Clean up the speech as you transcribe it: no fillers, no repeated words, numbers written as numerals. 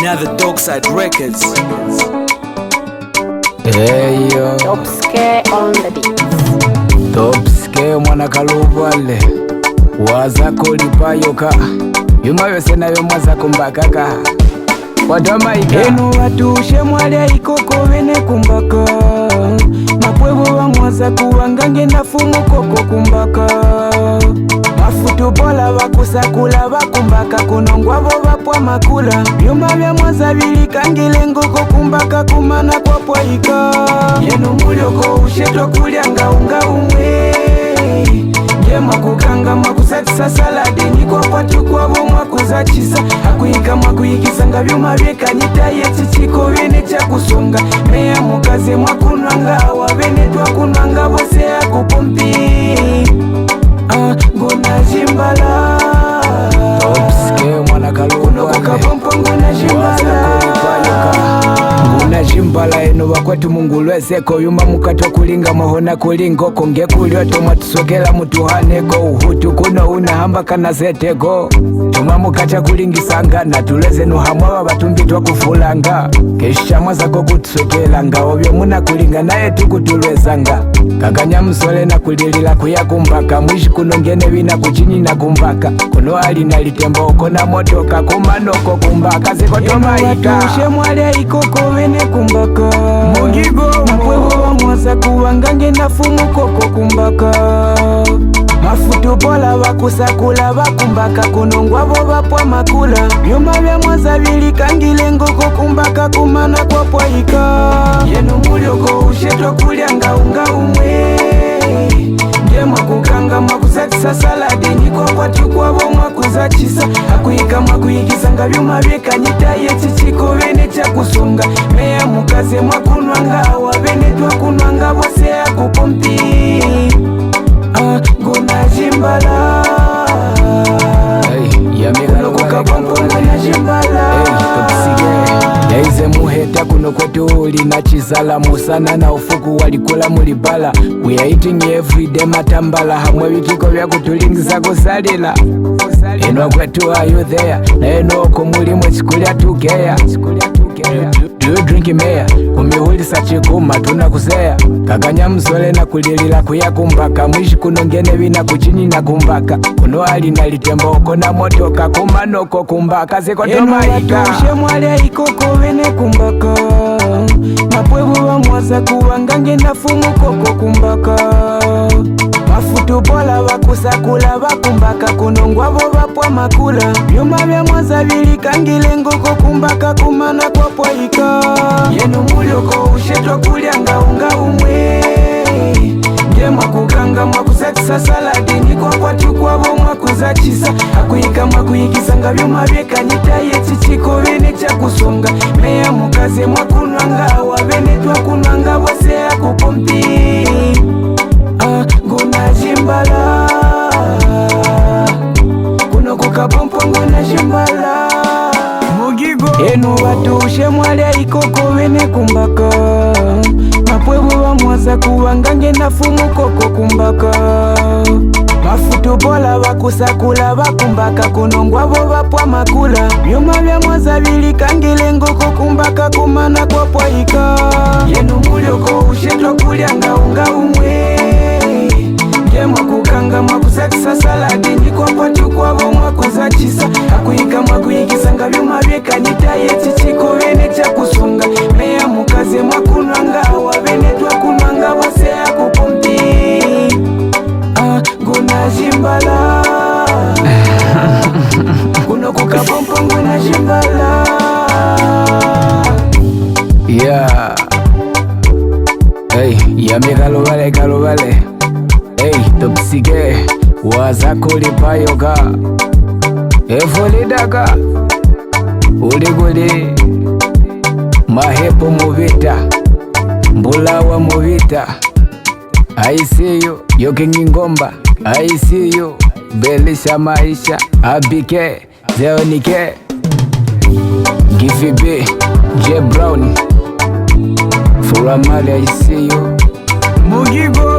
Another Dogside Records. Hey yo, Topske on the beat. Topske mwana kalubale wazako lipayoka yuma yose nayo mwazako mbakaka watamaika eno watushe mwale ikoko wene kumbaka mapwevo wa mwazako wangange na fumu koko kumbaka mafutu bola wakusakula wakumbaka kunongwavo wapwa makula yuma vya mwaza vilikangile ngoko kumbaka kumana kwa pwaika yenu mulioko ushetwa kulyanga unga umwe yema kukanga mwakusatisa saladi niko kwatu kwavo mwakuzachisa hakuika mwakuyikisa nga vyuma vyekanyita yechichiko vene chakusonga meya mukaze mwakunwanga wavene twakunwanga vose akupompi ngona jimbala Topske mwana nguna jimbala eno wakwatu mungu lwezeko yuma mukato kulinga mahona kulingoko ngekulyoto mwatusokela mutuhaneko uhutu kuno unahamba kana zeteko tuma mukata kulingisanga natuleze nuhamwa batumbi twakufulanga kesha mwazako kutusokelanga obyo muna kulinga naye tukutulwezanga kakanya musole na kulilila kuyakumbaka mwishi kuno ngene vina kuchini na kumbaka kuno ali nalitembo oko na motoka kumanoko kumbaka zikotomaika watushe mwale ikoko vene kumbaka mugigo mapwevo wa mwaza kuwangange na fumu koko kumbaka mafutu bola wakusakula wakumbaka kunongwavo wapwa makula vyuma vya mwaza vilikangile ngoko kumbaka kumana kwa pwaika yenu mulioko ushetwa kulyanga unga umwe ndemwa kukanga mwakusatisa saladi niko kwatu kwavo mwakuzachisa hakuika mwakuyikisa nga vyuma vyekanyita yechichiko vene chakusonga meya mukaze mwakunwanga wavene twakunwanga vose akupompi ngona jimbala kulokukapomponga na jimbala yaize muheta kuno kwetu uli na chizala musana na ufuku walikula mulibala we are eating everyday matambala hamwe vitiko vya kutulingisa kusalila eno kwetu are you there na eno oko mulimwe chikulya tukeya do you drink meya kumihulisa chikuma tunakuseya kakanya msole na kulilila kuyakumbaka mwishi kuno ngene vina kuchini na kumbaka kuno ali nalitembo oko na motoka kumanoko kumbaka zikotomaika watushe mwale ikoko vene kumbaka mapwevo wa mwaza kuwangange na fumu koko kumbaka mafutu bola wakusakula wakumbaka kunongwavo wapwa makula vyuma vya mwaza vilikangile ngoko kumbaka kumana kwa pwaika yenu mulioko ushetwa kulyanga unga umwe ndemwa kukanga mwakusatisa saladi niko kwatu kwavo mwakuzachisa hakuika mwakuyikisa nga vyuma vyekanyita yechichiko vene chakusonga meya mukaze mwakunwanga wavene twakunwanga vose akupompi ngona jimbala kuno kukapompo ngona jimbala mugigo enu watushe mwale ikoko vene kumbaka mapwevo wa mwaza kuwangange na fumu koko kumbaka mafutu bola wakusakula wakumbaka kunongwavo wapwa makula vyuma vya mwaza vilikangile ngoko kumbaka kumana kwa pwaika yenu mulioko ushetwa kulyanga unga umwe ndemwa kukanga mwakusatisa saladi niko kwatu kwavo mwakuzachisa hakuika mwakuyikisa nga vyuma vyekanyita yechichiko vene chakusonga meya mukaze mwakunwanga wavene twakunwanga vose akupompi ngona jimbala kuno kukapompo ngona jimbala yeah hey yamikaluvale kaluvale hey Topske wazako lipayoka efolidaka ulikuli mahepo muvita mbulawa muvita I see you yokingi ngomba I see you belisha maisha abike zeonike Gifibi J Brown Furamali I see you mugigo